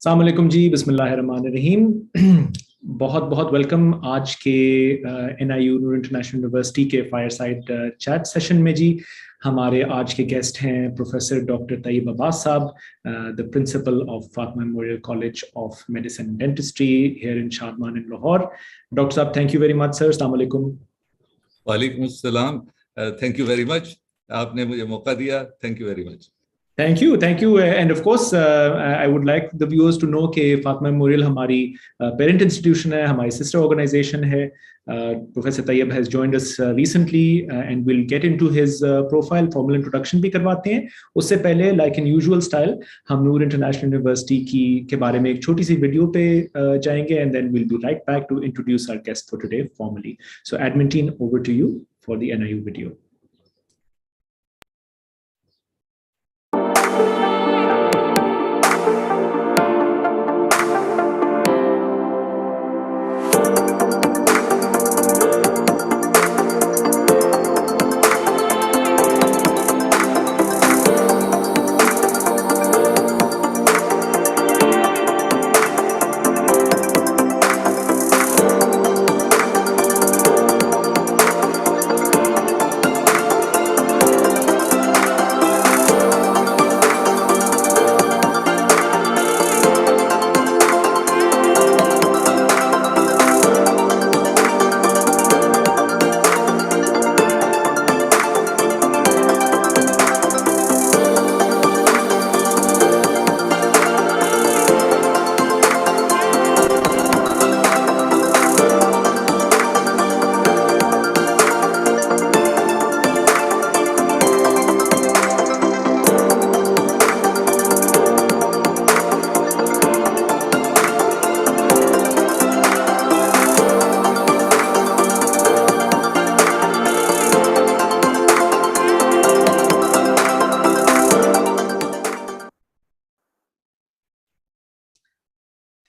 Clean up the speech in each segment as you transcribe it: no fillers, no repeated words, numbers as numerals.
अस्सलाम वालेकुम जी, बिस्मिल्लाहिर्रहमानिर्रहीम। बहुत बहुत वेलकम आज के NIU नूर इंटरनेशनल यूनिवर्सिटी के फायरसाइड चैट सेशन में जी। हमारे आज के गेस्ट हैं प्रोफेसर डॉक्टर तैयब अब्बास साहब, the principal of Fatima memorial college of medicine and dentistry here in Shadman in Lahore. Doctor साहब, thank you very much sir. अस्सलाम वालेकुम। वालेकुम अस्सलाम, थैंक यू वेरी मच, आपने मुझे मौका दिया, thank you very much. Thank you, thank you. And of course I would like the viewers to know कि फातिमा मेमोरियल हमारी पेरेंट इंस्टीट्यूशन है, हमारी सिस्टर ऑर्गेनाइजेशन है। Professor Tayyab has joined us recently and will get into his profile, formal introduction भी करवाते हैं। उससे पहले लाइक इन यूजुअल स्टाइल हम नूर इंटरनेशनल यूनिवर्सिटी की के बारे में एक छोटी सी वीडियो पे जाएंगे and then will be right back to introduce our guest for today formally. So admin team, over to you for the NIU video.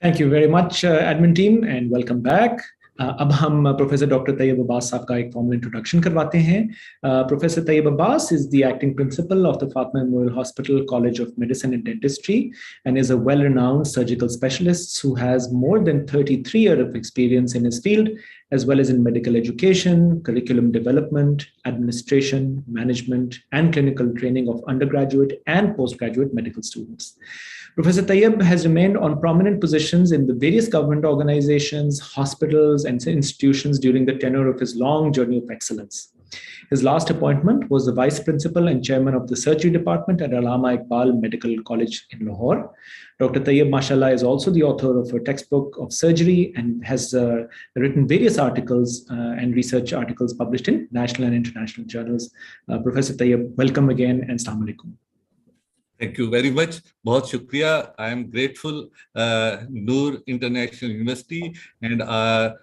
Thank you very much admin team and welcome back. अब हम professor doctor Tayyab Abbas साहब का एक formal introduction करवाते हैं। Professor Tayyab Abbas is the acting principal of the Fatima Memorial Hospital College of Medicine and Dentistry and is a well-renowned surgical specialist who has more than 33 years of experience in his field, as well as in medical education, curriculum development, administration, management, and clinical training of undergraduate and postgraduate medical students. Professor Tayeb has remained on prominent positions in the various government organizations, hospitals, and institutions during the tenure of his long journey of excellence. His last appointment was the Vice Principal and Chairman of the Surgery Department at Allama Iqbal Medical College in Lahore. Dr. Tayeb, mashallah, is also the author of a textbook of surgery and has written various articles and research articles published in national and international journals. Professor Tayeb, welcome again and Assalamu alaikum. Thank you very much. बहुत शुक्रिया. I am grateful Noor International University and our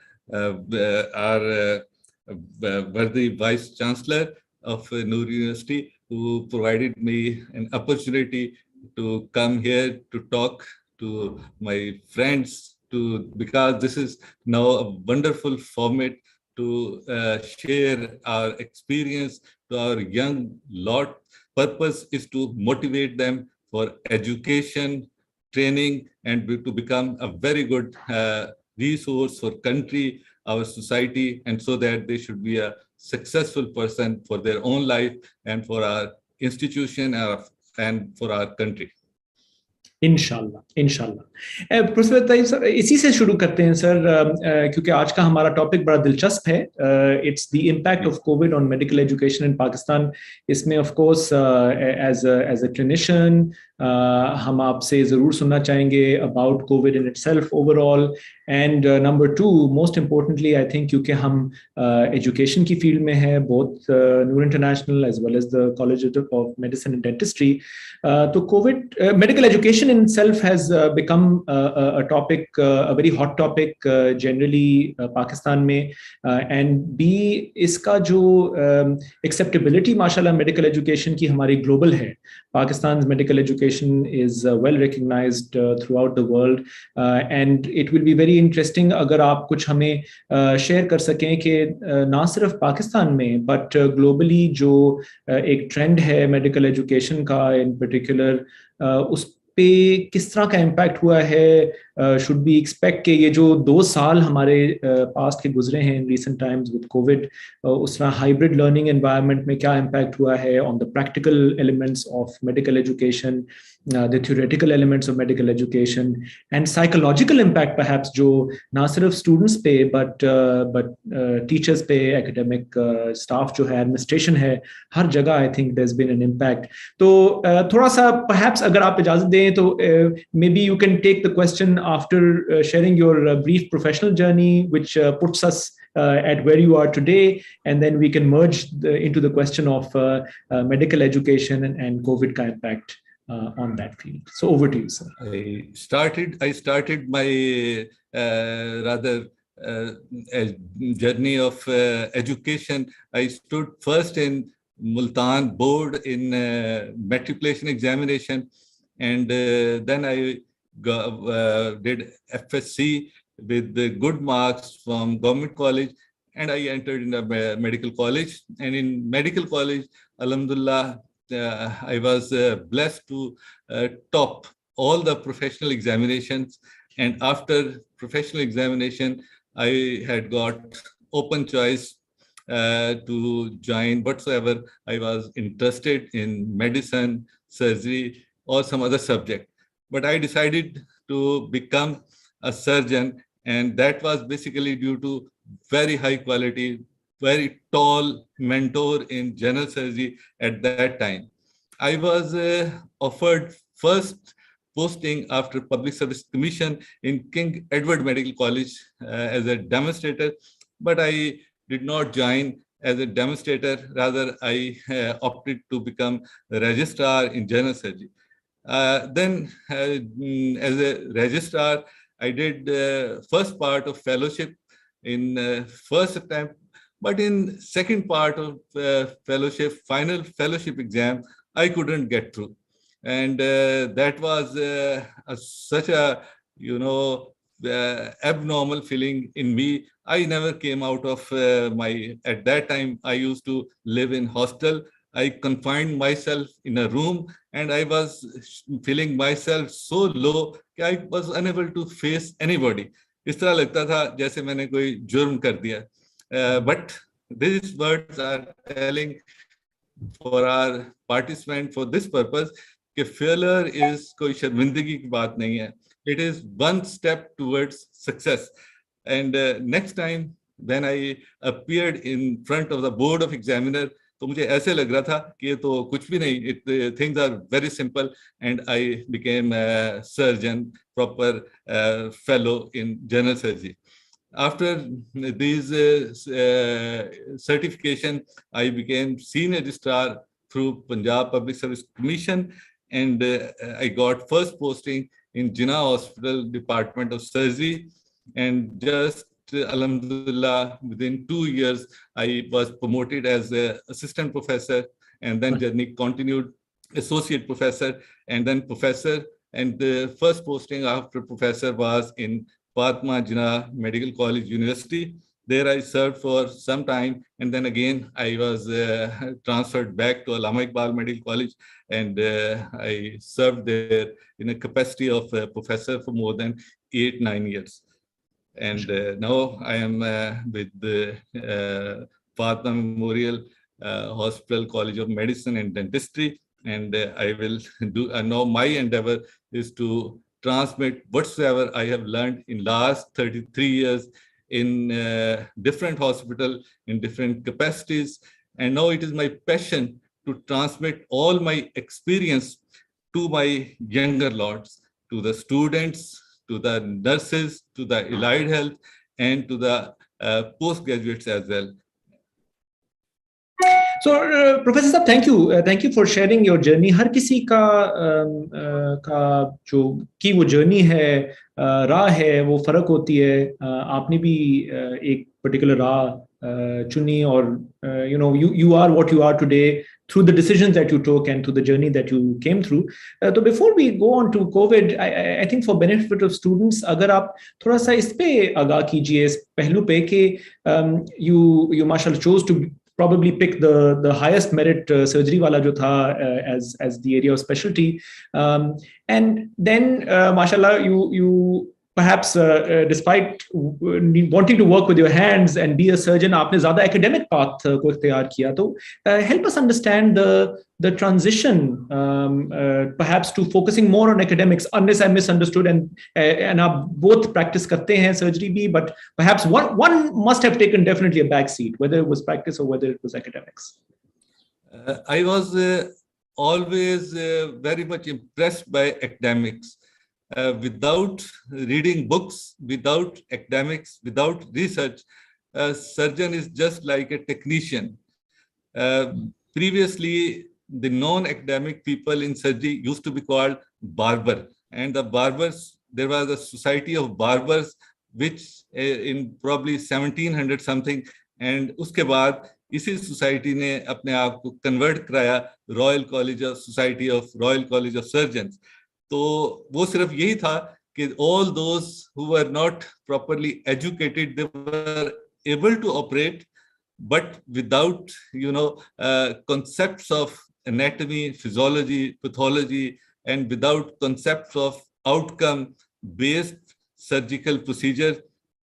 worthy Vice Chancellor of Noor University who provided me an opportunity to come here to talk to my friends, because this is now a wonderful format to share our experience to our young lot. Purpose is to motivate them for education, training, and to become a very good resource for country, our society, and so that they should be a successful person for their own life and for our institution and for our country. इंशाल्लाह इंशाल्लाह। Professor Tayyab sir, इसी से शुरू करते हैं sir, क्योंकि आज का हमारा टॉपिक बड़ा दिलचस्प है। It's the impact of COVID on medical education in Pakistan. इसमें of course as a clinician हम आपसे ज़रूर सुनना चाहेंगे about COVID in itself overall, and number two most importantly I think क्योंकि हम एजुकेशन की फील्ड में है, both Noor international as well as the college of medicine and dentistry, तो COVID medical education in itself has become a topic, a very hot topic generally Pakistan में, and B इसका जो acceptability माशाल्लाह medical education की हमारी global है। Pakistan's medical education is well recognized throughout the world, and it will be very interesting अगर आप कुछ हमें share कर सकें कि ना सिर्फ पाकिस्तान में but globally जो एक trend है medical education का in particular, उस पे किस तरह का इम्पैक्ट हुआ है? शुड बी एक्सपेक्ट कि ये जो 2 साल हमारे पास्ट के गुजरे हैं in recent times with Covid, उस तरह हाइब्रिड लर्निंग एनवायरनमेंट में क्या इम्पैक्ट हुआ है on the practical elements of medical education, the theoretical elements of medical education, and psychological impact perhaps जो ना सिर्फ students पे but teachers पे, academic staff जो है, administration है, हर जगह I think there's been an impact. तो थोड़ा सा perhaps अगर आप इजाजत दें तो maybe you can take the question after sharing your brief professional journey which puts us at where you are today, and then we can merge into the question of medical education and COVID ka impact on that field. So over to you, sir. I started my rather journey of education. I stood first in Multan board in matriculation examination, and then I did FSC with the good marks from government college, and I entered in a medical college. And in medical college, alhamdulillah, I was blessed to top all the professional examinations. And after professional examination, I had got open choice to join whatsoever I was interested in, medicine, surgery, or some other subject. But I decided to become a surgeon, and that was basically due to very high quality, very tall mentor in general surgery at that time. I was offered first posting after Public Service Commission in King Edward Medical College as a demonstrator, but I did not join as a demonstrator. Rather, I opted to become a registrar in general surgery. Then as a registrar, I did first part of fellowship in first attempt, but in second part of fellowship, final fellowship exam, I couldn't get through. And that was such a, abnormal feeling in me. I never came out of at that time, I used to live in hostel. I confined myself in a room, and I was feeling myself so low that I was unable to face anybody. इस तरह लगता था जैसे मैंने कोई जुर्म कर दिया. But these words are telling for our participant for this purpose कि failure is कोई शर्मिंदगी की बात नहीं है. It is one step towards success. And next time when I appeared in front of the board of examiner, तो मुझे ऐसे लग रहा था कि ये तो कुछ भी नहीं, things are very simple, and I became a surgeon, proper fellow in general surgery. After these certification, I became senior registrar through Punjab Public Service Commission, and I got first posting in Jinnah Hospital Department of Surgery, and just alhamdulillah, within 2 years, I was promoted as an assistant professor, and then journey continued, associate professor, and then professor. And the first posting after professor was in Fatma Jinnah Medical College University. There I served for some time, and then again I was transferred back to Allama Iqbal Medical College, and I served there in a capacity of professor for more than 8-9 years. And now I am with the Fatma Memorial Hospital College of Medicine and Dentistry, and I will do, now my endeavor is to transmit whatsoever I have learned in last 33 years in different hospitals, in different capacities. And now it is my passion to transmit all my experience to my younger lords, to the students, to the nurses, to the allied health, and to the postgraduates as well. So, Professor Saab, thank you for sharing your journey. हर किसी का जो की वो journey है, राह है, वो फर्क होती है. आपने भी एक particular राह चुनी, और you are what you are today through the decisions that you took and through the journey that you came through. So before we go on to COVID, I think for benefit of students, अगर आप थोड़ा सा इस पे आगाह कीजिए, इस पहलू पे कि you माशाल्लाह chose to probably pick the highest merit surgery wala jo tha as the area of specialty. And then mashallah you perhaps despite wanting to work with your hands and be a surgeon, आपने ज़्यादा academic path को इख्तियार किया. तो help us understand the transition, perhaps to focusing more on academics, unless I misunderstood. And आप both practice करते हैं surgery भी, but perhaps one must have taken definitely a back seat, whether it was practice or whether it was academics. I was always very much impressed by academics. Without reading books, without academics, without research, a surgeon is just like a technician. Previously, the non-academic people in surgery used to be called barber, and the barbers, there was a society of barbers which in probably 1700 something, and उसके बाद इसी society ने अपने आप को convert कराया royal college of society of royal college of surgeons. तो वो सिर्फ यही था कि all those who were not properly educated, they were able to operate, but without concepts of anatomy, physiology, pathology, and without concepts of outcome based surgical procedure.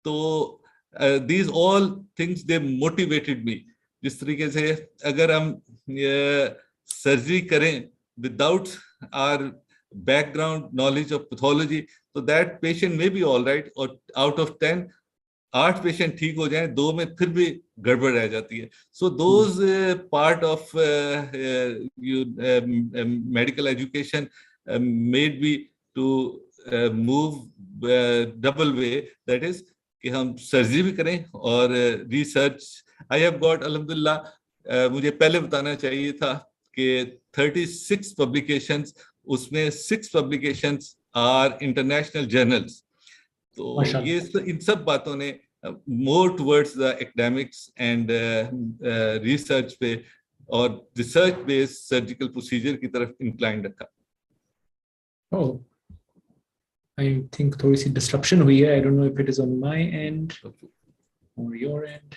So these all things, they motivated me. जिस तरीके से अगर हम surgery करें without our background knowledge of pathology, so that patient may be all right, or out of 10 8 patient ठीक हो जाएं, 2 में फिर भी गड़बड़ रह जाती है. So those part of medical education made me to move double way, that is कि हम सर्जरी भी करें और रिसर्च. आई हैव गॉट अल्हम्दुलिल्लाह, मुझे पहले बताना चाहिए था कि 36 पब्लिकेशंस, उसमें 6 पब्लिकेशंस आर इंटरनेशनल जर्नल्स. तो ये इन सब बातों ने more towards the academics and research पे और रिसर्च बेस्ड सर्जिकल प्रोसीजर की तरफ इंक्लाइन रखा. Oh, I think थोड़ी सी disruption हुई है. I don't know if it is on my end or your end.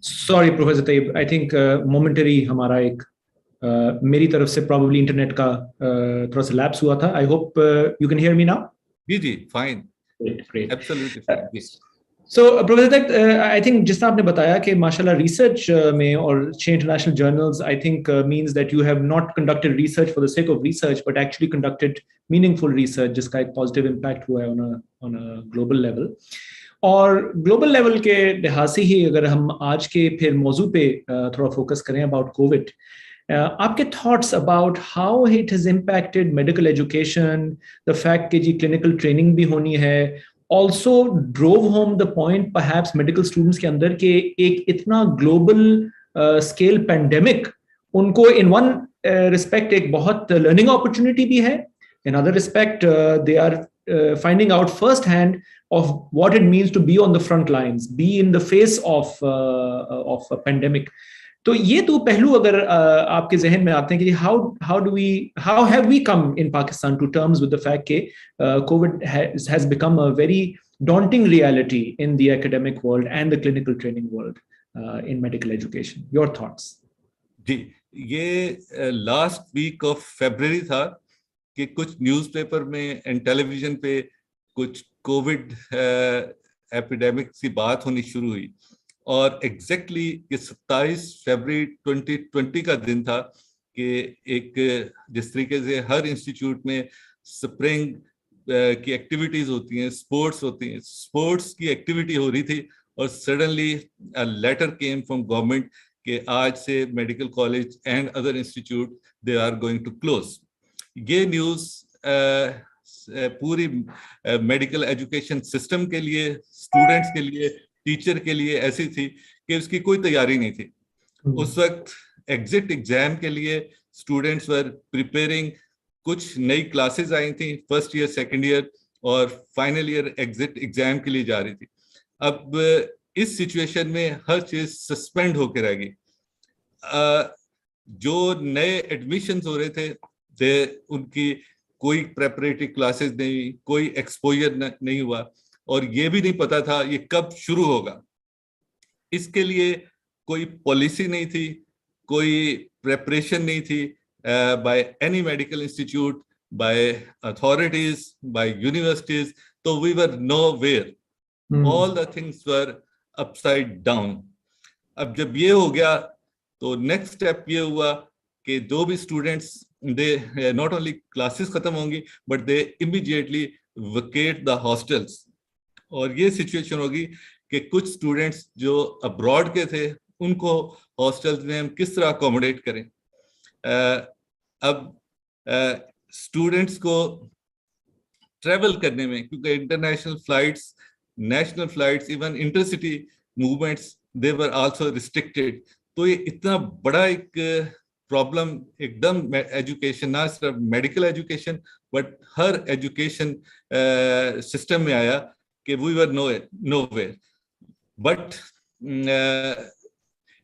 Sorry, Professor Tayyib. I think momentary हमारा एक मेरी तरफ से probably internet का थोड़ा सा lapse हुआ था. I hope you can hear me now. Ji, fine. Great. Absolutely fine. Yes. So, Professor, I think जिस तरह आपने बताया कि माशाल्लाह research में और 6 international journals, I think means that you have not conducted research for the sake of research, but actually conducted meaningful research जिसका एक positive impact हुआ है on a global level. और global level के लिहाज से ही अगर हम आज के फिर मौजू पे थोड़ा focus करें about COVID, आपके thoughts about how it has impacted medical education, the fact कि जी clinical training भी होनी है, also drove home the point perhaps medical students के अंदर के एक इतना global scale pandemic उनको in one respect एक बहुत learning opportunity भी है. In other respect, they are finding out firsthand of what it means to be on the front lines, be in the face of a pandemic. तो ये दो पहलू अगर आपके जहन में आते हैं कि how have we come in Pakistan to terms with the fact that COVID has become a very daunting reality in the academic world and the clinical training world in medical education. Your thoughts? जी, ये last week of February था कि कुछ newspaper में and television पे कुछ Covid epidemic की बात होनी शुरू हुई. और एग्जैक्टली ये 27 फरवरी 2020 का दिन था कि एक जिस तरीके से हर इंस्टीट्यूट में स्प्रिंग की एक्टिविटीज होती हैं, स्पोर्ट्स होती हैं, स्पोर्ट्स की एक्टिविटी हो रही थी और suddenly a letter came from government कि आज से medical college and other institute they are going to close. ये न्यूज़ पूरी मेडिकल एजुकेशन सिस्टम के लिए, स्टूडेंट्स के लिए, टीचर के लिए ऐसी थी कि उसकी कोई तैयारी नहीं थी. उस वक्त एग्जिट एग्जाम के लिए स्टूडेंट्स वर प्रिपेयरिंग, कुछ नई क्लासेस आई थी, फर्स्ट ईयर, सेकंड ईयर और फाइनल ईयर एग्जिट एग्जाम के लिए जा रही थी. अब इस सिचुएशन में हर चीज सस्पेंड होकर रह गई. जो नए एडमिशंस हो रहे थे उनकी कोई प्रेपरेटरी क्लासेस नहीं, कोई एक्सपोजर नहीं हुआ और ये भी नहीं पता था ये कब शुरू होगा। इसके लिए कोई पॉलिसी नहीं थी, कोई प्रेपरेशन नहीं थी by any medical institute, by authorities, by universities. तो we were nowhere, all the things were upside down. अब जब ये हो गया तो नेक्स्ट स्टेप ये हुआ कि जो भी students, they not only classes खत्म होंगी but they immediately vacate the hostels. और ये सिचुएशन होगी कि कुछ स्टूडेंट्स जो अब्रॉड के थे उनको हॉस्टल्स में हम किस तरह अकोमोडेट करें। अब स्टूडेंट्स को ट्रेवल करने में, क्योंकि international flights, national flights, even intercity movements, they were also restricted. तो ये इतना बड़ा एक प्रॉब्लम एकदम एजुकेशन, ना सिर्फ मेडिकल एजुकेशन बट हर एजुकेशन सिस्टम में आया कि we were nowhere. But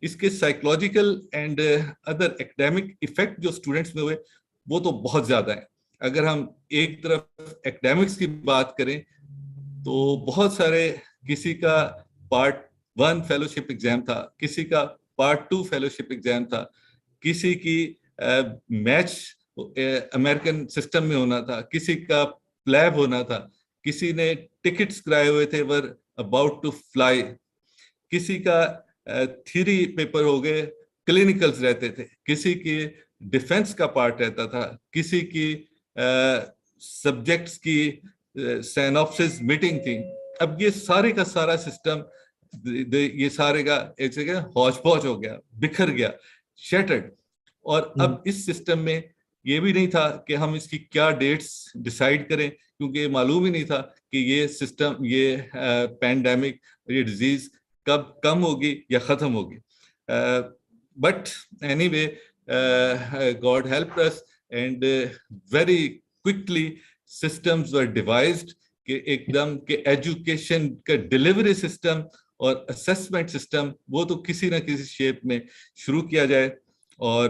इसके psychological and other academic effect जो स्टूडेंट्स में हुए वो तो बहुत ज्यादा है। अगर हम एक तरफ एकेडमिक्स की बात करें तो बहुत सारे, किसी का पार्ट 1 फेलोशिप एग्जाम था, किसी का पार्ट 2 फेलोशिप एग्जाम था, किसी की मैच अमेरिकन सिस्टम में होना था, किसी का प्लैब होना था, किसी ने टिकट्स कराए हुए थे, वर अबाउट टू फ्लाई, किसी का थ्योरी पेपर हो गए, क्लिनिकल्स रहते थे, किसी की डिफेंस का पार्ट रहता था, किसी की सब्जेक्ट्स की सिनॉप्सिस मीटिंग थी। अब ये सारे का सारा सिस्टम, ये सारे का एक जगह हौच पौच हो गया, बिखर गया, शैटर्ड। और अब इस सिस्टम में ये भी नहीं था कि हम इसकी क्या डेट्स डिसाइड करें, क्योंकि ये मालूम ही नहीं था कि ये सिस्टम, ये पैंडेमिक, ये डिजीज कब कम होगी या खत्म होगी। But anyway, God help us and very quickly systems were devised कि एकदम के एजुकेशन का डिलीवरी सिस्टम और असेसमेंट सिस्टम वो तो किसी ना किसी शेप में शुरू किया जाए, और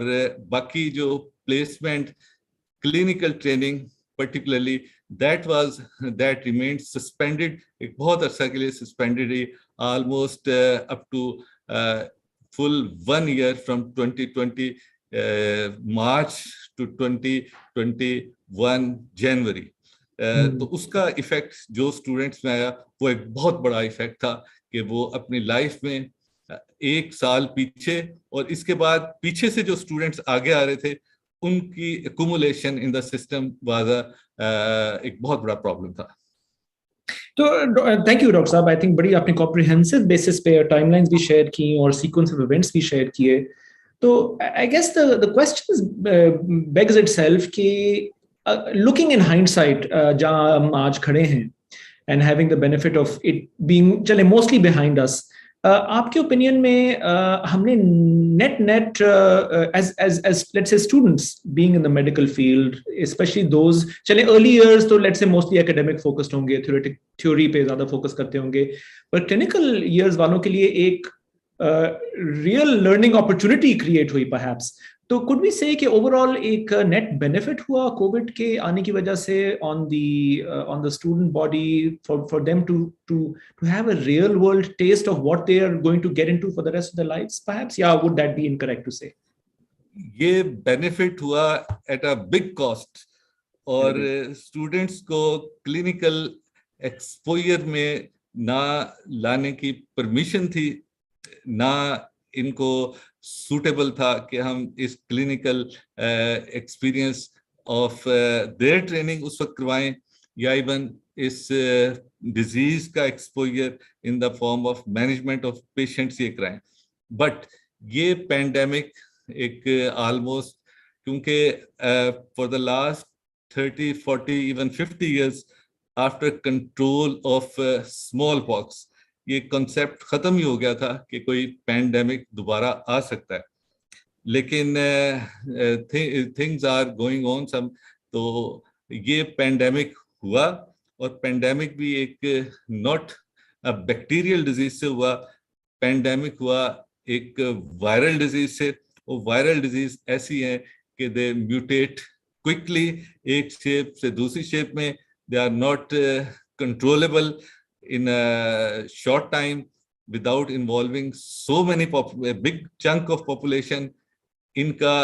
बाकी जो placement, clinical training particularly, that remained suspended, एक बहुत अर्सा के लिए सस्पेंडेड रही, almost up to full 1 year from 2020 March to 2021 January। तो उसका इफेक्ट जो स्टूडेंट्स में आया वो एक बहुत बड़ा इफेक्ट था कि वो अपनी लाइफ में 1 साल पीछे, और इसके बाद पीछे से जो स्टूडेंट्स आगे आ रहे थे उनकी accumulation in the system was एक बहुत बड़ा प्रॉब्लम था। तो थैंक यू डॉक्टर साहब, आई थिंक बड़ी आपने कॉम्प्रिहेंसिव बेसिस पे टाइमलाइंस भी शेयर की और सीक्वेंस ऑफ इवेंट्स भी शेयर किए। तो I guess the question begs itself कि लुकिंग इन हाइंडसाइट, जहां हम आज खड़े हैं and having the benefit of it being चले मोस्टली बिहाइंड अस, आपके ओपिनियन में हमने नेट as let's say students being in the medical field, especially those चले early years, तो let's say mostly academic focused होंगे, theory पे ज्यादा फोकस करते होंगे, पर clinical years वालों के लिए एक real learning opportunity create हुई perhaps। तो could we say कि overall एक net benefit हुआ कोविड के आने की वजह से on the student body, for them to have a real world taste of what they are going to get into for the rest of their lives perhaps? Yeah, would that be incorrect to say? ये benefit हुआ at a big cost, और students को clinical exposure में ना लाने की permission थी, ना इनको सूटेबल था कि हम इस clinical experience of their training उस वक्त करवाएं, या इवन इस डिजीज का exposure in the form of management of patients ये कराएं। बट ये पैंडेमिक एक ऑलमोस्ट, क्योंकि for the last 30, 40, even 50 years after control of small pox, ये कॉन्सेप्ट खत्म ही हो गया था कि कोई पैंडेमिक दोबारा आ सकता है। लेकिन things are going on some, तो ये पैंडेमिक हुआ, और पैंडेमिक भी एक नॉट अ बैक्टीरियल डिजीज से हुआ, पैंडेमिक हुआ एक वायरल डिजीज से। वो वायरल डिजीज ऐसी है कि दे म्यूटेट क्विकली, एक शेप से दूसरी शेप में, they are not controllable. in a short time without involving so many a big chunk of population. इनका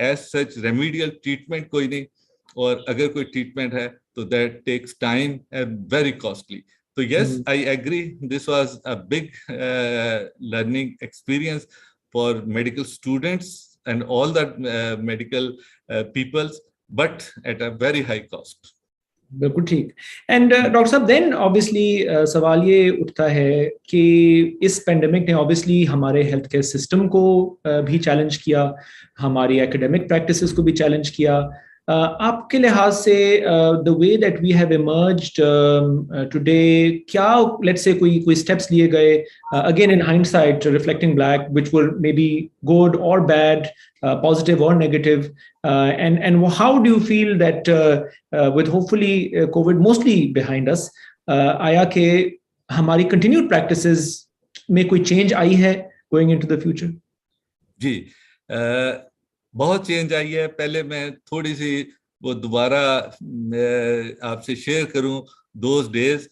as such remedial treatment कोई नहीं, और अगर कोई treatment है तो that takes time and very costly. So yes, I agree. This was a big learning experience for medical students and all the medical peoples, but at a very high cost. बिल्कुल ठीक. And doctor साहब, then obviously सवाल ये उठता है कि इस pandemic ने ऑब्वियसली हमारे हेल्थ केयर सिस्टम को भी चैलेंज किया, हमारी एकेडमिक प्रैक्टिसेस को भी चैलेंज किया. आपके लिहाज से the way that we have emerged today, क्या लेट्स से कोई स्टेप्स लिए गए, again in hindsight reflecting back, which were maybe good और bad, positive or negative, and how do you feel that with hopefully COVID mostly behind us, आया कि हमारी continued practices में कोई change आई है going into the future? जी, बहुत change आई है. पहले मैं थोड़ी सी वो दोबारा आपसे शेयर करूं those days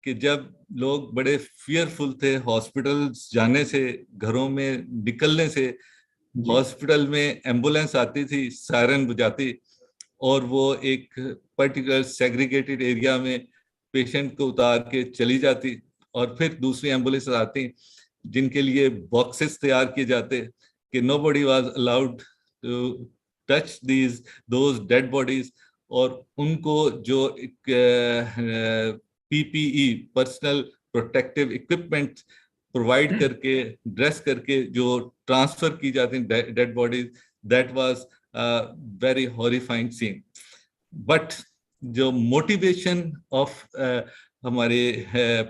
कि जब लोग बड़े fearful थे हॉस्पिटल्स जाने से, घरों में निकलने से. हॉस्पिटल में एम्बुलेंस आती थी, सायरन बजाती, और वो एक पर्टिकुलर सेग्रीगेटेड एरिया में पेशेंट को उतार के चली जाती, और फिर दूसरी एम्बुलेंस आती जिनके लिए बॉक्सेस तैयार किए जाते कि nobody was allowed to touch those dead bodies. और उनको जो PPE, personal protective equipment provide करके, ड्रेस करके जो ट्रांसफर की जाती हैं dead bodies, that was very horrifying scene. But जो मोटिवेशन ऑफ हमारे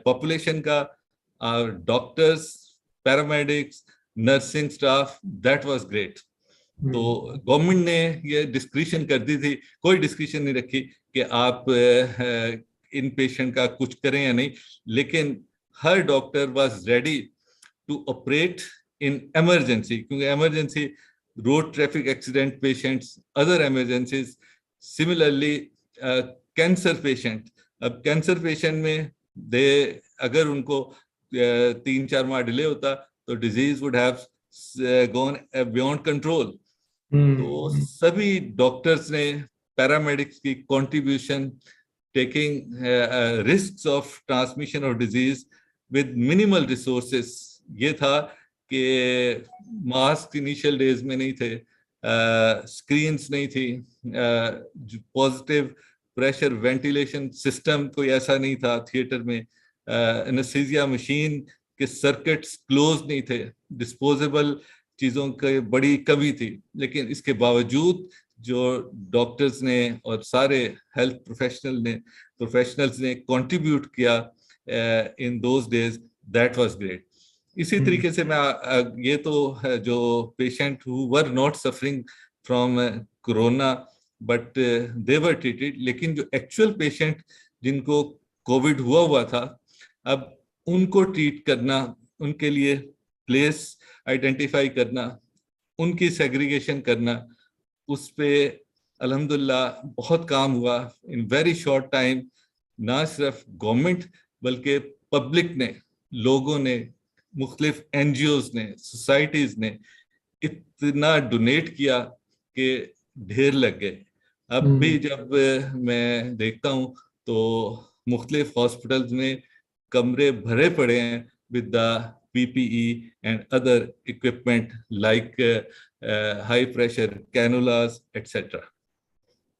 पॉपुलेशन का, doctors, paramedics, nursing staff, that was great. तो गवर्नमेंट ने ये डिस्क्रिशन कर दी थी, कोई डिस्क्रिशन नहीं रखी कि आप इन पेशेंट का कुछ करें या नहीं, लेकिन हर doctor was ready to operate in emergency, क्योंकि emergency, road traffic accident patients, other emergencies, similarly cancer patient. अब कैंसर पेशेंट में अगर उनको 3-4 माह डिले होता तो disease would have gone beyond control. तो सभी डॉक्टर्स ने, पैरामेडिक्स की contribution, taking risks of transmission of disease with minimal resources. ये था कि मास्क इनिशियल डेज में नहीं थे, स्क्रीन्स नहीं थी, पॉजिटिव प्रेशर वेंटिलेशन सिस्टम कोई ऐसा नहीं था थिएटर में, एनेस्थीसिया मशीन के सर्किट्स क्लोज नहीं थे, डिस्पोजेबल चीज़ों की बड़ी कमी थी. लेकिन इसके बावजूद जो डॉक्टर्स ने और सारे हेल्थ प्रोफेशनल्स ने कंट्रीब्यूट किया in those days, that was great. इसी तरीके से मैं ये तो जो patient who were not suffering from corona but they were treated, लेकिन जो एक्चुअल पेशेंट जिनको कोविड हुआ था, अब उनको ट्रीट करना, उनके लिए प्लेस आइडेंटिफाई करना, उनकी सेग्रीगेशन करना, उस पे अल्हम्दुलिल्लाह बहुत काम हुआ इन वेरी शॉर्ट टाइम. ना सिर्फ गवर्नमेंट बल्कि पब्लिक ने, लोगों ने, मुख्तलिफ एनजीओज ने, सोसाइटीज ने इतना डोनेट किया कि ढेर लग गए. अब भी जब मैं देखता हूँ तो मुख्तलिफ हॉस्पिटल्स में कमरे भरे पड़े हैं with the PPE and other equipment like high pressure cannulas etc.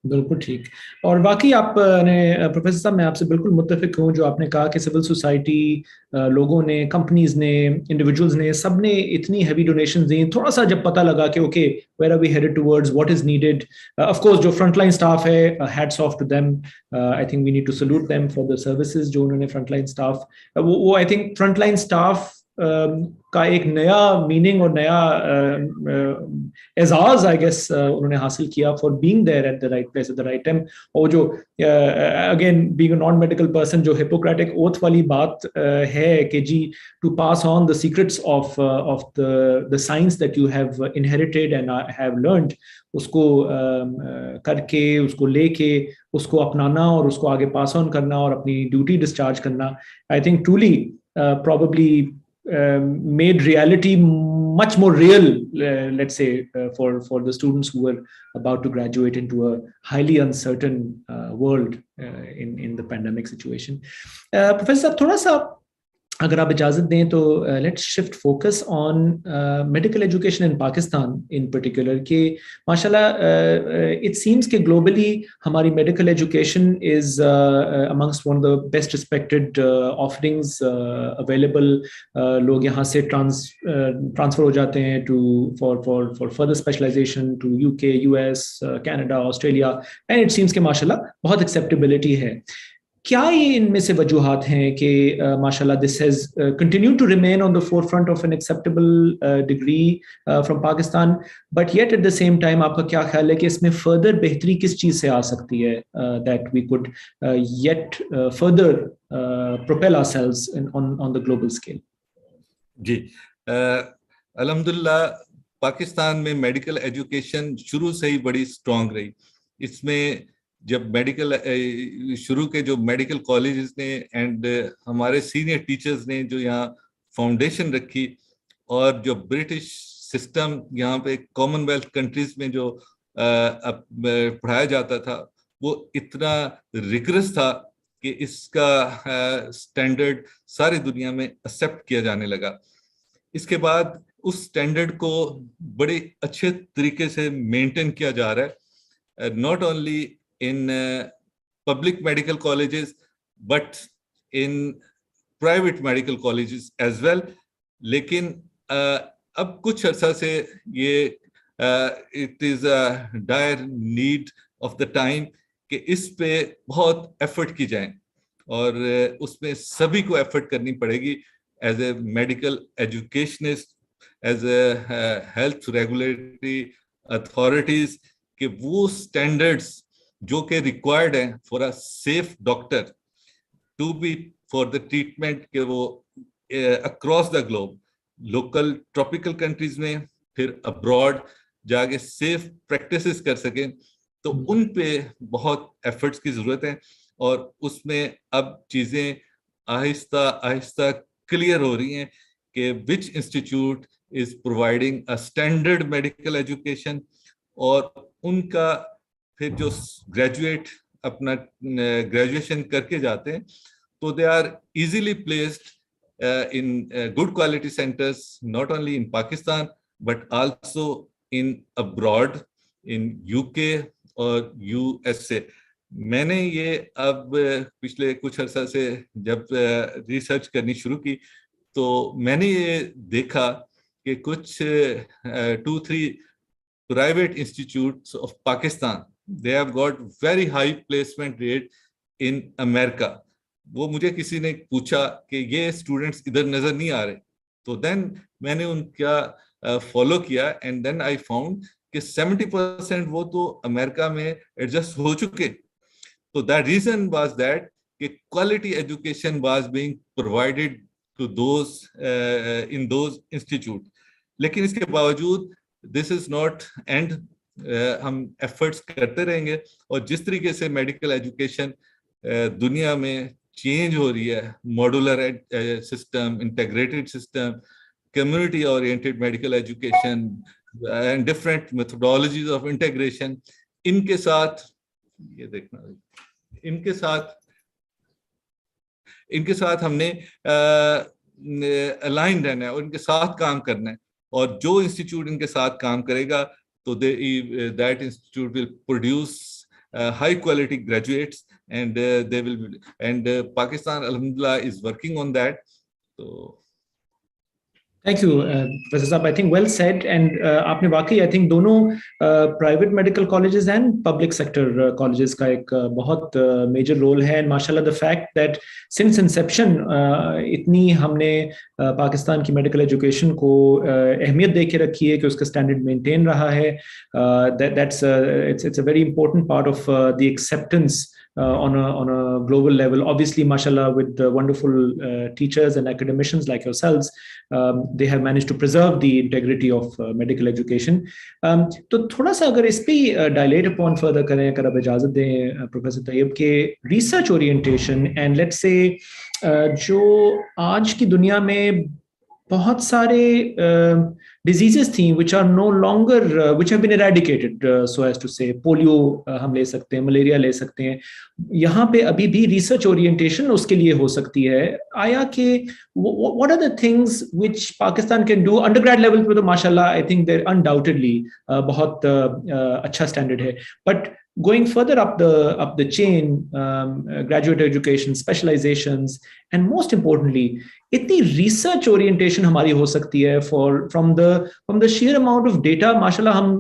बिल्कुल ठीक. और बाकी आपने प्रोफेसर साहब, मैं आपसे बिल्कुल मुत्तफिक हूँ जो आपने कहा कि सिविल सोसाइटी, लोगों ने, कंपनीज ने, इंडिविजुअल्स ने, सब ने इतनी हैवी डोनेशंस दी. थोड़ा सा जब पता लगा कि okay where are we headed towards, what is needed, of course जो फ्रंटलाइन स्टाफ है, hats off to them. I think we need to salute them for the services जो उन्होंने फ्रंटलाइन स्टाफ, वो आई थिंक फ्रंटलाइन स्टाफ का एक नया meaning और नया एजाज आई गेस उन्होंने हासिल किया for being there at the right place at the right time. और जो again being a non medical person, जो हिपोक्रेटिक ओथ वाली बात है कि जी to pass on the secrets of the science that you have inherited and have learned, उसको करके, उसको लेके, उसको अपनाना और उसको आगे पास ऑन करना और अपनी ड्यूटी डिस्चार्ज करना, I think truly probably made reality much more real, let's say, for the students who were about to graduate into a highly uncertain world in the pandemic situation. Professor, थोड़ा सा अगर आप इजाजत दें तो let's shift focus on medical education in Pakistan in particular कि माशाल्लाह it seems कि ग्लोबली हमारी medical education is amongst one of the best respected offerings available. लोग यहाँ से ट्रांसफर हो जाते हैं to for further specialisation to UK, US, Canada, Australia, and it seems कि माशाल्लाह बहुत एक्सेप्टेबिलिटी है। क्या ये इनमें से वजूहात हैं कि माशाल्लाह this has continue to remain on the forefront of an acceptable degree from Pakistan, but yet at the same time आपका क्या ख्याल है कि इसमें फर्दर बेहतरी किस चीज से आ सकती है that we could yet further propel ourselves on the global scale? जी, अल्हम्दुलिल्लाह पाकिस्तान में मेडिकल एजुकेशन शुरू से ही बड़ी स्ट्रांग रही। इसमें जब मेडिकल शुरू के जो मेडिकल कॉलेजेस ने एंड हमारे सीनियर टीचर्स ने जो यहाँ फाउंडेशन रखी, और जो ब्रिटिश सिस्टम यहाँ पे कॉमनवेल्थ कंट्रीज में जो पढ़ाया जाता था वो इतना रिगरस था कि इसका स्टैंडर्ड सारी दुनिया में एक्सेप्ट किया जाने लगा। इसके बाद उस स्टैंडर्ड को बड़े अच्छे तरीके से मेंटेन किया जा रहा है, not only in public medical colleges but in private medical colleges as well. लेकिन अब कुछ अर्सा से ये it is a dire need of the time कि इस पे बहुत एफर्ट की जाए, और उसमें सभी को एफर्ट करनी पड़ेगी as a medical educationist, as a health regulatory authorities, कि वो स्टैंडर्ड्स जो कि रिक्वायर्ड है for a safe doctor to be for the treatment, के वो across the globe, local tropical countries में, फिर अब्रॉड जाके सेफ प्रैक्टिसेस कर सकें, तो उन पे बहुत एफर्ट्स की जरूरत है। और उसमें अब चीजें आहिस्ता आहिस्ता क्लियर हो रही हैं कि which institute is providing a standard medical education, और उनका फिर जो ग्रेजुएट अपना ग्रेजुएशन करके जाते हैं तो they are easily placed in good quality centres, not only in Pakistan but also in abroad, in UK और यूएसए। मैंने ये अब पिछले कुछ अर्सा से जब रिसर्च करनी शुरू की तो मैंने ये देखा कि कुछ 2-3 private institutes of Pakistan, they have got very high placement rate in America. वो मुझे किसी ने पूछा कि ये स्टूडेंट्स इधर नजर नहीं आ रहे, तो देन मैंने उनका फॉलो किया एंड देन आई फाउंड कि 70% वो तो अमेरिका में एडजस्ट हो चुके। तो दैट रीजन वाज दैट कि quality education was being provided to those in those institute. लेकिन इसके बावजूद दिस इज नॉट एंड, हम एफर्ट्स करते रहेंगे, और जिस तरीके से मेडिकल एजुकेशन दुनिया में चेंज हो रही है, modular system, integrated system, community oriented medical education and different methodologies of integration, इनके साथ ये देखना, इनके साथ हमने अलाइन रहना है और इनके साथ काम करना है। और जो इंस्टीट्यूट इनके साथ काम करेगा तो that institute will produce high quality graduates and they will, and Pakistan अल्हम्दुलिल्लाह इज वर्किंग ऑन दैट। तो थैंक यू प्रोफेसर साहब, I think well said. And आपने वाकई आई थिंक दोनों private medical colleges and public sector colleges का एक बहुत major role है। एंड माशाल्लाह the fact that since Inception इतनी हमने पाकिस्तान की मेडिकल एजुकेशन को अहमियत दे के रखी है कि उसका स्टैंडर्ड मेंटेन रहा है। That's it's a very important part of the acceptance on a global level. Obviously, mashallah, with the wonderful teachers and academicians like yourselves, they have managed to preserve the integrity of medical education. तो थोड़ा सा अगर इस पे dilate upon further करें, अगर आप इजाजत दें प्रोफेसर तैयब, के research orientation and let's say जो आज की दुनिया में बहुत सारे डिजीजेस थी which are no longer which have been eradicated, so as to say polio हम ले सकते हैं, मलेरिया ले सकते हैं, यहाँ पे अभी भी रिसर्च ओरिएंटेशन उसके लिए हो सकती है। आया कि what are the things which Pakistan can do under grade level पे? तो माशाल्लाह आई थिंक देयर अनडाउटेडली बहुत अच्छा स्टैंडर्ड है, but going further up the chain, graduate education, specializations, and most importantly, इतनी research orientation हमारी हो सकती है from the sheer amount of data. माशाल्लाह हम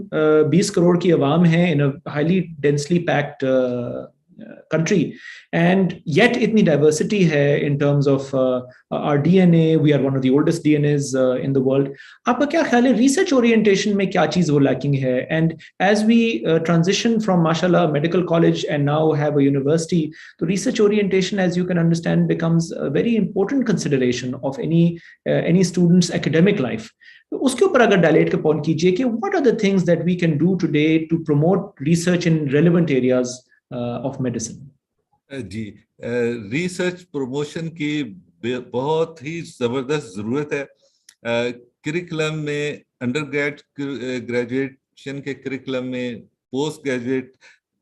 20 करोड़ की आवाम है in a highly densely packed country, and yet itni diversity hai in terms of our DNA. We are one of the oldest DNAs in the world. आपका क्या ख्याल है research orientation में क्या चीज वो lacking है? And as we transition from mashallah medical college and now have a university, the research orientation, as you can understand, becomes a very important consideration of any student's academic life. उसके ऊपर अगर dilate upon कीजिए कि what are the things that we can do today to promote research in relevant areas of medicine? जी, research promotion की बहुत ही जबरदस्त जरूरत है। करिकुलम में अंडर ग्रेजुएशन के करिकुलम में, पोस्ट ग्रेजुएट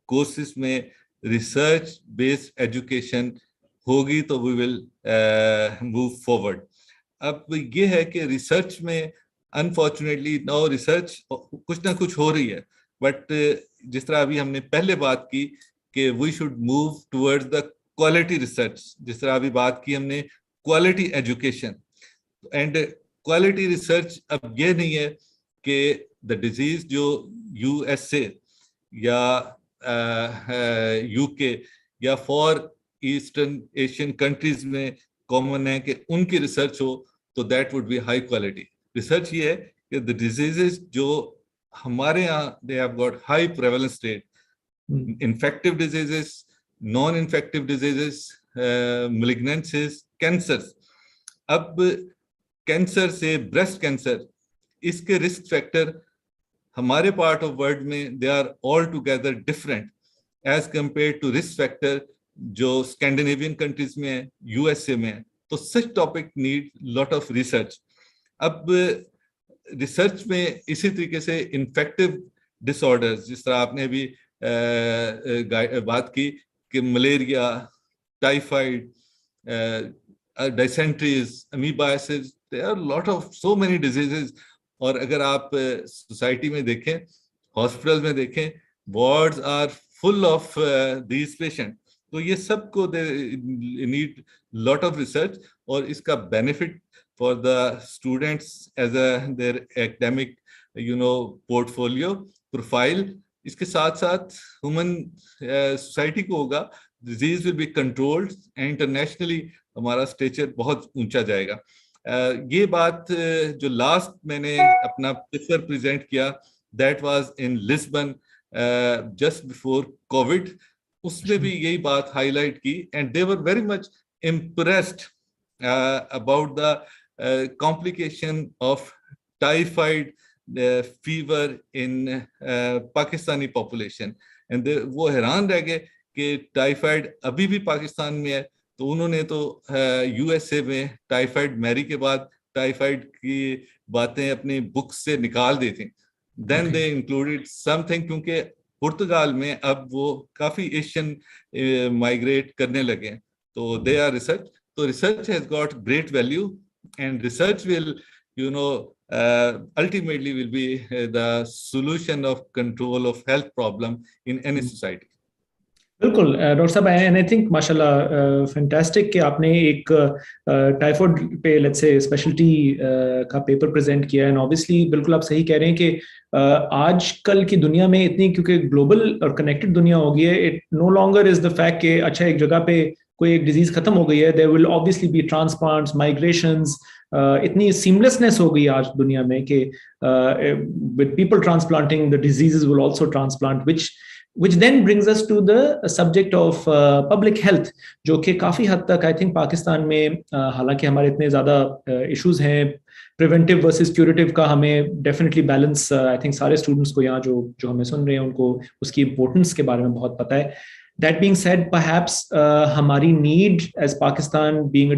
कोर्सेज में रिसर्च बेस्ड एजुकेशन होगी तो वी विल मूव फॉरवर्ड। अब ये है कि रिसर्च में अनफॉर्चुनेटली नाउ रिसर्च कुछ ना कुछ हो रही है, बट जिस तरह अभी हमने पहले बात की कि we should move towards the quality research, जिस तरह अभी बात की हमने quality education and quality research. अब ये नहीं है कि द डिजीज जो यूएसए या यूके या फॉर ईस्टर्न एशियन कंट्रीज में कॉमन है कि उनकी रिसर्च हो तो that would be high quality research. ये है कि द डिजीजेस जो हमारे यहाँ they have got high prevalence rate, infective diseases, non-infective diseases, malignancies, cancers. अब कैंसर से ब्रेस्ट कैंसर, इसके रिस्क फैक्टर हमारे पार्ट ऑफ वर्ल्ड में they are all together different as compare to risk factor जो Scandinavian countries में है, USA में है। तो such topic need lot of research. अब रिसर्च में इसी तरीके से इन्फेक्टिव डिसऑर्डर्स, जिस तरह आपने अभी बात की कि malaria, typhoid, dysenteries, amoebiasis, there are lot of so many diseases. और अगर आप सोसाइटी में देखें, हॉस्पिटल में देखें, wards are full of these patient. तो ये सब को नीड लॉट ऑफ रिसर्च, और इसका benefit for the students as their academic portfolio profile. इसके साथ साथ ह्यूमन सोसाइटी को होगा, disease will be controlled and internationally हमारा स्टेचर बहुत ऊंचा जाएगा। ये बात जो लास्ट मैंने अपना पेपर प्रेजेंट किया, that was in Lisbon just before covid, उसमें भी यही बात हाईलाइट की and they were very much impressed about the complication of typhoid fever in Pakistani population. And वो हैरान रह गए कि टाइफाइड अभी भी पाकिस्तान में है। तो उन्होंने तो यूएसए में टाइफाइड मैरी के बाद टाइफाइड की बातें अपनी बुक्स से निकाल दी थी। देन दे इंक्लूडेड समथिंग, क्योंकि पुर्तगाल में अब वो काफी एशियन माइग्रेट करने लगे, तो दे आर रिसर्च। तो research has got great value and research will ultimately will be the solution of control of health problem in any society. बिल्कुल डॉक्टर साहब, एंड आई थिंक माशाल्लाह फैंटास्टिक कि आपने एक टाइफॉइड पे लेट्स से speciality का पेपर प्रेजेंट किया है। एंड ऑब्वियसली बिल्कुल आप सही कह रहे हैं कि आजकल की दुनिया में इतनी, क्योंकि ग्लोबल और कनेक्टेड दुनिया हो गई है, it no longer is the fact कि अच्छा एक जगह पे कोई एक डिजीज खत्म हो गई है, there will obviously be transplants, migrations. इतनी सीमलेसनेस हो गई आज दुनिया में कि with people transplanting the diseases will also transplant, which then brings us to the subject of public health, जो कि काफ़ी हद तक आई थिंक पाकिस्तान में हालांकि हमारे इतने ज़्यादा इश्यूज हैं प्रिवेंटिव वर्सेस क्यूरेटिव का, हमें डेफिनेटली बैलेंस, आई थिंक सारे स्टूडेंट्स को यहाँ जो जो हमें सुन रहे हैं उनको उसकी इंपॉर्टेंस के बारे में बहुत पता है। That being said, perhaps हमारी need as Pakistan being a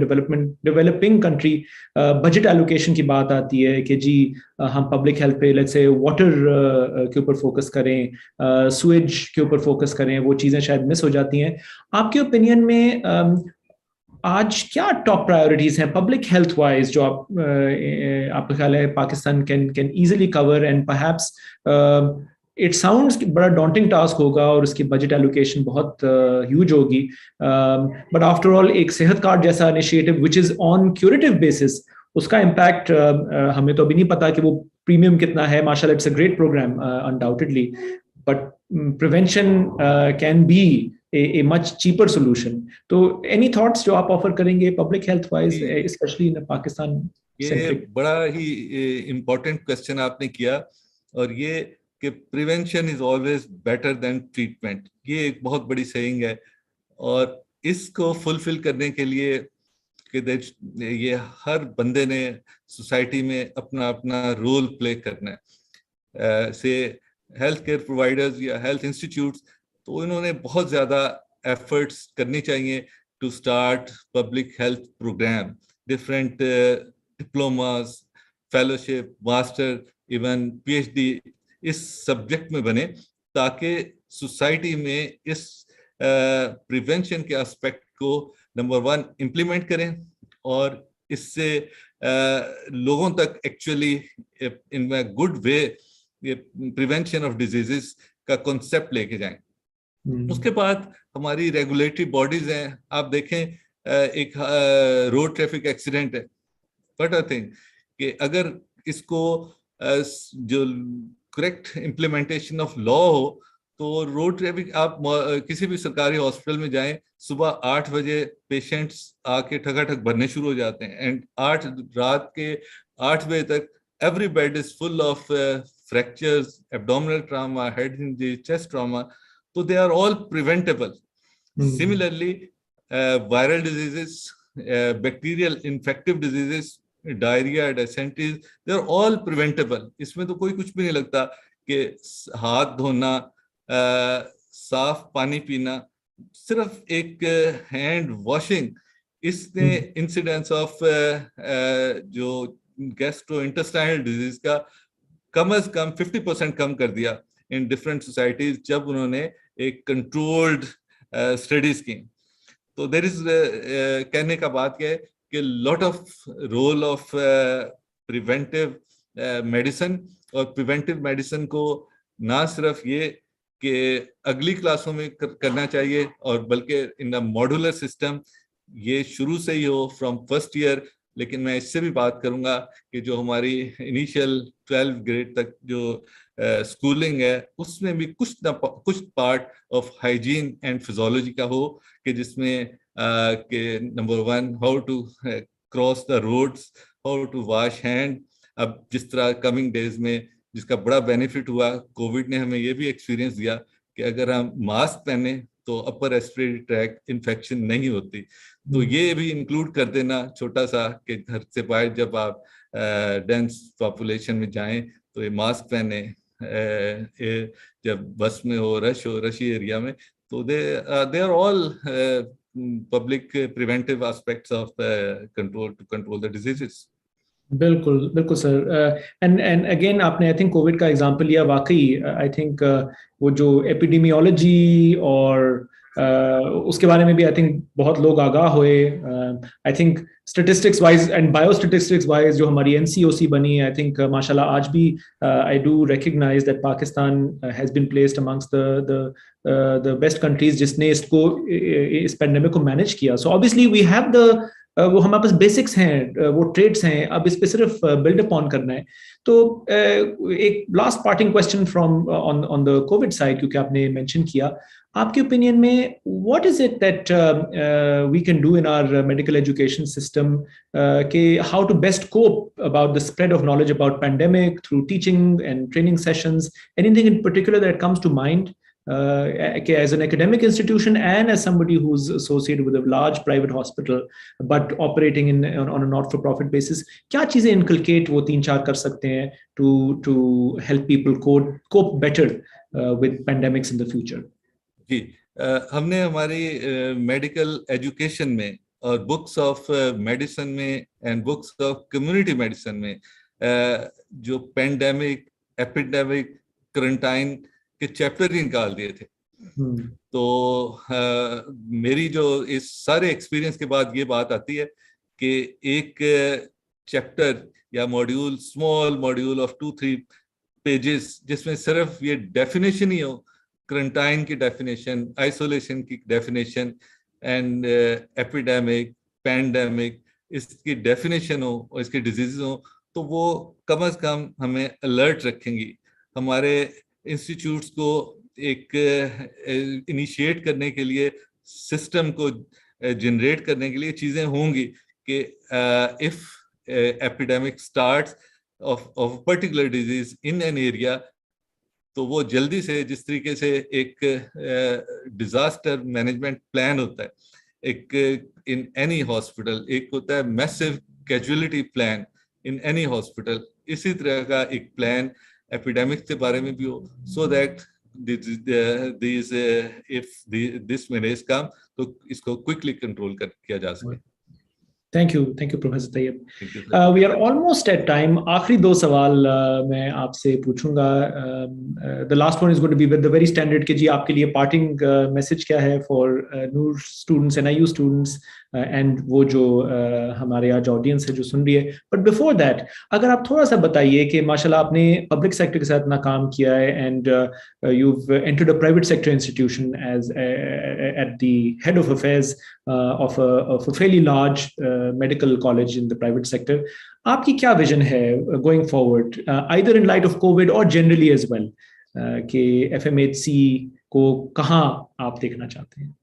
developing country, budget allocation की बात आती है कि जी हम पब्लिक हेल्थ पे लेट्स से वाटर के ऊपर फोकस करें, सुएज के ऊपर फोकस करें, वो चीज़ें शायद मिस हो जाती हैं। आपके ओपिनियन में आज क्या टॉप प्रायोरिटीज हैं पब्लिक हेल्थ वाइज, जो आपका ख्याल है Pakistan can easily cover, and perhaps it sounds बड़ा डॉन्टिंग टास्क होगा और उसकी बजट एलोकेशन बहुत ह्यूज होगी, बट आफ्टर ऑल एक सेहत कार्ड जैसा initiative which is on curative basis, उसका इम्पैक्ट हमें तो अभी नहीं पता कि वो प्रीमियम कितना है। माशाल्लाह it's a great programme undoubtedly, but prevention can be a much cheaper solution. तो any thoughts जो आप ऑफर करेंगे public health wise, specially in Pakistan ये सेंट्रिक? बड़ा ही इम्पोर्टेंट क्वेश्चन आपने किया, और ये कि prevention is always better than treatment, ये एक बहुत बड़ी सेइंग है। और इसको फुलफिल करने के लिए कि ये हर बंदे ने सोसाइटी में अपना अपना रोल प्ले करना है। से हेल्थ केयर प्रोवाइडर्स या हेल्थ इंस्टीट्यूट्स, तो इन्होंने बहुत ज़्यादा एफर्ट्स करनी चाहिए to start public health programme, different diplomas, fellowship, master, even PhD इस सब्जेक्ट में बने, ताकि सोसाइटी में इस प्रिवेंशन के एस्पेक्ट को नंबर 1 इम्प्लीमेंट करें, और इससे लोगों तक एक्चुअली इन गुड वे ये प्रिवेंशन ऑफ डिजीजेस का कॉन्सेप्ट लेके जाएं। उसके बाद हमारी रेगुलेटरी बॉडीज हैं। आप देखें एक रोड ट्रैफिक एक्सीडेंट है, बट आई थिंक कि अगर इसको जो करेक्ट इम्प्लीमेंटेशन ऑफ लॉ हो, तो रोड ट्रैफिक, आप किसी भी सरकारी हॉस्पिटल में जाएं, सुबह 8 बजे पेशेंट्स आके ठकाठक भरने शुरू हो जाते हैं, एंड रात के 8 बजे तक every bed is full of fractures, abdominal trauma, head injury, chest trauma, so they are all preventable. Similarly, viral diseases, bacterial infective diseases, diarrhea, dysentery, they are all preventable. इसमें तो कोई कुछ भी नहीं लगता कि हाथ धोना, साफ पानी पीना, सिर्फ एक हैंड वॉशिंग, इसने इंसिडेंस ऑफ जो गैस्ट्रोइंटेस्टाइनल डिजीज का कम से कम 50% कम कर दिया इन डिफरेंट सोसाइटीज, जब उन्होंने एक कंट्रोल्ड स्टडीज की। तो देयर इज कहने का बात क्या है कि lot of role of preventive medicine, और प्रिवेंटिव मेडिसिन को ना सिर्फ ये कि अगली क्लासों में करना चाहिए, और बल्कि इन अ मॉड्यूलर सिस्टम ये शुरू से ही हो फ्रॉम फर्स्ट ईयर। लेकिन मैं इससे भी बात करूंगा कि जो हमारी इनिशियल 12 ग्रेड तक जो स्कूलिंग है, उसमें भी कुछ part of hygiene and physiology का हो, कि जिसमें कि number 1 how to cross the roads, how to wash hand. अब जिस तरह कमिंग डेज में जिसका बड़ा बेनिफिट हुआ, कोविड ने हमें ये भी एक्सपीरियंस दिया कि अगर हम मास्क पहने तो अपर रेस्पिरेटरी ट्रैक इन्फेक्शन नहीं होती। तो ये भी इंक्लूड कर देना छोटा सा, कि घर से बाहर जब आप डेंस पॉपुलेशन में जाएं तो ये मास्क पहने, जब बस में हो, रशी एरिया में, तो they are all public preventive aspects of control to control the diseases. बिल्कुल बिल्कुल सर, एंड अगेन आपने आई थिंक कोविड का एग्जांपल लिया। वाकई आई थिंक वो जो एपिडेमियोलॉजी और उसके बारे में भी आई थिंक बहुत लोग आगाह हुए। I think statistics wise and biostatistics wise जो हमारी एनसीओसी बनी, आई थिंक माशाल्लाह आज भी I do recognise that Pakistan has been placed amongst the best countries जिसने इसको इस पेंडेमिक को मैनेज किया। So obviously we have the वो हमारे पास बेसिक्स हैं, वो ट्रेड्स हैं, अब इस पे सिर्फ बिल्ड अपॉन करना है। तो एक last parting question from on the covid side, क्योंकि आपने मेंशन किया, आपके ओपिनियन में what is it that we can do in our medical education system कि how to best cope about the spread of knowledge about pandemic through teaching and training sessions? Anything in particular that comes to mind as an academic institution and as somebody who's associated with a large private hospital but operating on a not-for-profit basis, क्या चीजें inculcate वो 3-4 कर सकते हैं to help people cope better with pandemics in the future? जी, हमने हमारी medical education में और बुक्स ऑफ मेडिसिन में and books of community medicine में जो पेंडेमिक, एपिडेमिक, क्वारंटाइन के चैप्टर ही निकाल दिए थे। तो मेरी जो इस सारे एक्सपीरियंस के बाद ये बात आती है कि एक चैप्टर या module, small module of 2-3 pages, जिसमें सिर्फ ये डेफिनेशन ही हो, क्वारंटाइन की डेफिनेशन, आइसोलेशन की डेफिनेशन एंड एपिडेमिक, पैंडेमिक, इसकी डेफिनेशन हो और इसके डिजीज हो, तो वो कम से कम हमें अलर्ट रखेंगी। हमारे इंस्टीट्यूट्स को एक इनिशिएट करने के लिए, सिस्टम को जनरेट करने के लिए चीज़ें होंगी कि if epidemic starts of particular disease in an area, तो वो जल्दी से, जिस तरीके से एक डिजास्टर मैनेजमेंट प्लान होता है एक इन एनी हॉस्पिटल, एक होता है massive casualty plan in any hospital, इसी तरह का एक प्लान एपिडेमिक के बारे में भी हो, so that if this manage come तो इसको क्विकली कंट्रोल किया जा सके। Thank you professor Tayyab. We are almost at time. आखिरी 2 सवाल मैं आपसे पूछूंगा। The last one is going to be with the very standard कि जी आपके लिए पार्टिंग मैसेज क्या है for Noor students, NIU students and वो जो हमारे आज ऑडियंस है जो सुन रही है। बट बिफोर दैट अगर आप थोड़ा सा बताइए कि माशाल्लाह आपने पब्लिक सेक्टर के साथ इतना काम किया है and you've entered a private sector institution as at the head of affairs of a fairly large medical college in the private sector. आपकी क्या विजन है going forward, either in light of COVID or generally as well, कि FMHC को कहाँ आप देखना चाहते हैं?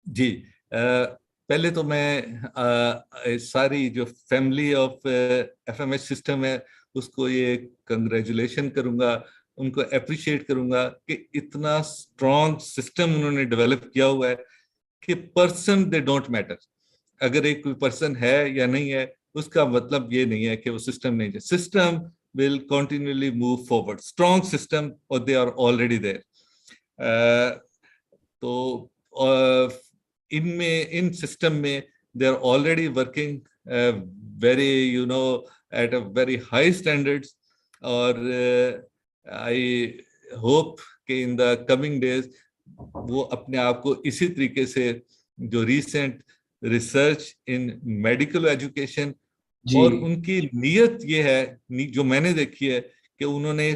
जी, पहले तो मैं सारी जो फैमिली ऑफ FMH सिस्टम है उसको ये कंग्रेचुलेशन करूंगा, उनको अप्रिशिएट करूंगा कि इतना स्ट्रॉन्ग सिस्टम उन्होंने डेवलप किया हुआ है कि पर्सन दे डोंट मैटर। अगर एक कोई पर्सन है या नहीं है उसका मतलब ये नहीं है कि वो सिस्टम नहीं है। System will continuously move forward, strong system, और दे आर ऑलरेडी देयर। तो इन सिस्टम में they are already working very at a very high standards, और आई होप कि इन द कमिंग डेज वो अपने आप को इसी तरीके से, जो रिसेंट रिसर्च इन मेडिकल एजुकेशन, और उनकी नीयत ये है जो मैंने देखी है कि उन्होंने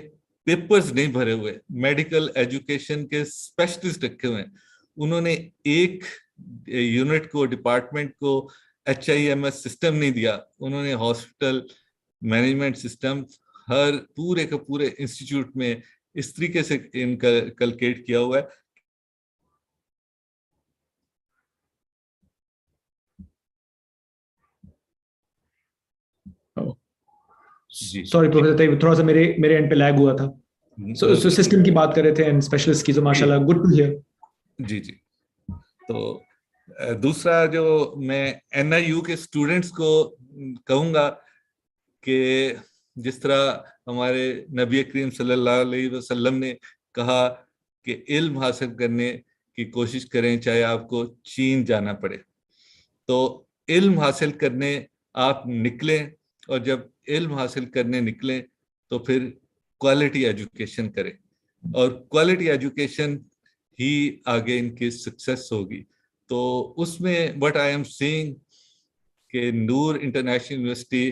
पेपर्स नहीं भरे हुए, मेडिकल एजुकेशन के स्पेशलिस्ट रखे हुए हैं। उन्होंने एक यूनिट को, डिपार्टमेंट को HIMS सिस्टम नहीं दिया, उन्होंने हॉस्पिटल मैनेजमेंट सिस्टम हर पूरे के पूरे इंस्टीट्यूट में इस तरीके से इनकलकेट किया हुआ है। सॉरी प्रोफेसर तैयब, थोड़ा सा मेरे एंड पे लैग हुआ था। सो सिस्टम की बात कर रहे थे एंड स्पेशलिस्ट की, जो माशाल्लाह गुड टू हियर। जी। तो दूसरा जो मैं NIU के स्टूडेंट्स को कहूँगा कि जिस तरह हमारे नबी करीम सल्लल्लाहु अलैहि वसल्लम ने कहा कि इल्म हासिल करने की कोशिश करें चाहे आपको चीन जाना पड़े। तो इल्म हासिल करने आप निकलें, और जब इल्म हासिल करने निकलें तो फिर क्वालिटी एजुकेशन करें। और क्वालिटी एजुकेशन ही आगे इनकी सक्सेस होगी। तो उसमें व्हाट आई एम सीइंग कि Noor international university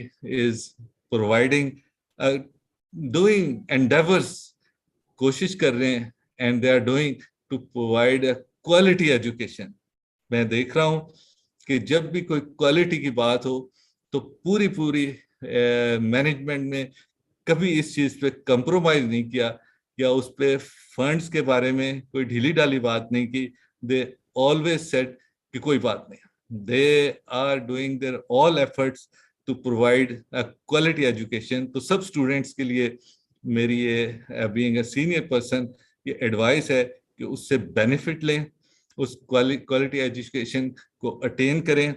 is providing doing endeavours, कोशिश कर रहे हैं, and they are doing to provide quality education. मैं देख रहा हूँ कि जब भी कोई क्वालिटी की बात हो तो पूरी पूरी मैनेजमेंट ने कभी इस चीज पे कंप्रोमाइज नहीं किया, या उस पे फंड्स के बारे में कोई ढीली ढाली बात नहीं की। दे ऑलवेज सेड कि कोई बात नहीं, they are doing their all efforts to provide a quality education. तो सब स्टूडेंट्स के लिए मेरी ये बीइंग अ सीनियर पर्सन ये एडवाइस है कि उससे बेनिफिट लें, उस क्वालिटी एजुकेशन को अटेन करें,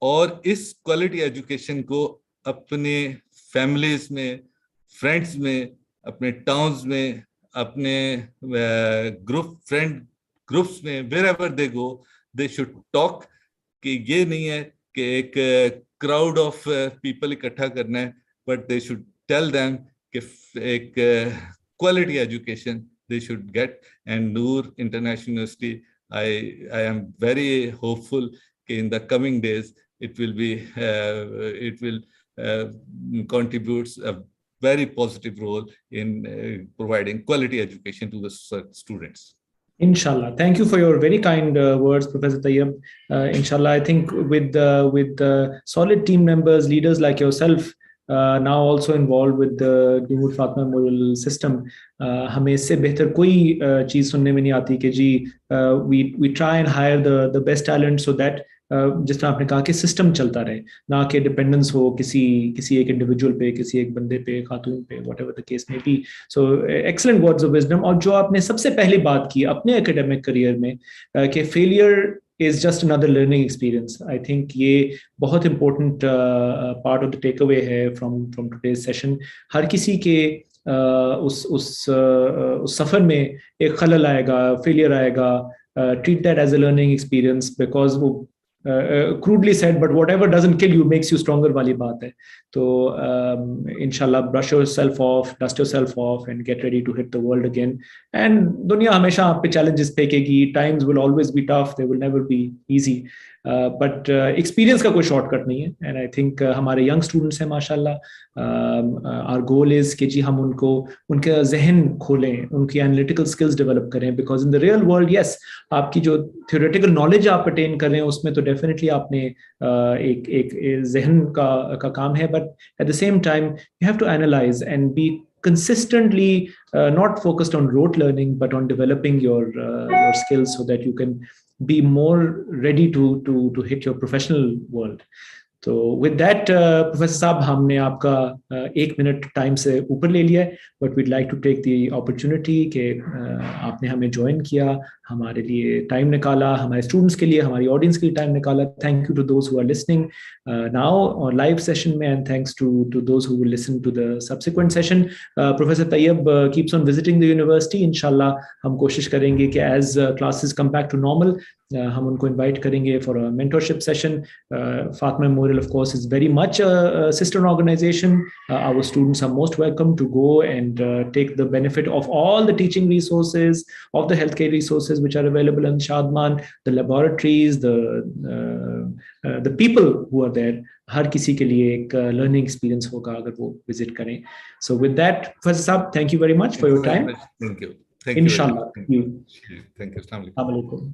और इस क्वालिटी एजुकेशन को अपने फैमिलीज में, फ्रेंड्स में, अपने टाउन्स में, अपने फ्रेंड ग्रुप्स में, wherever they go, they should talk. कि ये नहीं है कि एक क्राउड ऑफ पीपल इकट्ठा करना है, but they should tell them कि एक quality education they should get. And Noor international university, I am very hopeful in the coming days it will contributes a very positive role in providing quality education to the students. Inshallah. Thank you for your very kind words, Professor Tayyab. Inshallah, I think with solid team members, leaders like yourself, now also involved with the Noor Fatma Memorial System, हमें इससे बेहतर कोई चीज सुनने में नहीं आती कि जी we try and hire the best talent so that जिस तरह आपने कहा कि सिस्टम चलता रहे, ना कि डिपेंडेंस हो किसी किसी एक इंडिविजुअल पे, किसी एक बंदे पे, खातून पे, whatever the case may be. So excellent words of wisdom. और जो आपने सबसे पहली बात की अपने एकेडमिक करियर में कि failure is just another learning experience. I think ये बहुत important part of the takeaway है from today's session. हर किसी के उस सफर में एक खलल आएगा, फेलियर आएगा। Treat that as a learning experience because वो crudely said, but whatever doesn't kill you makes you stronger वाली बात है। तो inshallah brush yourself off, dust yourself off and get ready to hit the world again. And दुनिया हमेशा आप पे challenges फेंकेगी, times will always be tough, they will never be easy. But experience का कोई shortcut नहीं है। And I think हमारे young students हैं माशाल्लाह, our goal is कि जी हम उनको उनका जहन खोलें, उनकी analytical skills develop करें, because in the real world yes, आपकी जो theoretical knowledge आप attain कर रहे हैं उसमें तो definitely आपने एक जहन का काम है, but at the same time you have to analyze and be consistently not focused on rote learning but on developing your skills so that you can be more ready to hit your professional world. तो with that professor साहब, हमने आपका 1 minute time से ऊपर ले लिया है, but we'd like to take the opportunity कि आपने हमें ज्वाइन किया, हमारे लिए टाइम निकाला, हमारे स्टूडेंट्स के लिए, हमारी ऑडियंस के लिए टाइम निकाला। Thank you to those who are listening now और लाइव सेशन में, and thanks to those who will listen to the subsequent session. Professor Tayyab keeps on visiting the university. इंशाल्लाह हम कोशिश करेंगे कि as classes come back to normal हम उनको invite करेंगे for a mentorship session. Fatma Memorial, of course, is very much a sister organization. Our students are most welcome to go and take the benefit of all the teaching resources, of the healthcare resources which are available in Shadman, the laboratories, the people who are there. हर किसी के लिए एक learning experience होगा अगर वो visit करें। So with that, Professor Saab, thank you very much for your time. Thank you. Thank you. Inshallah. Thank you. Thank you. Assalamu alaikum.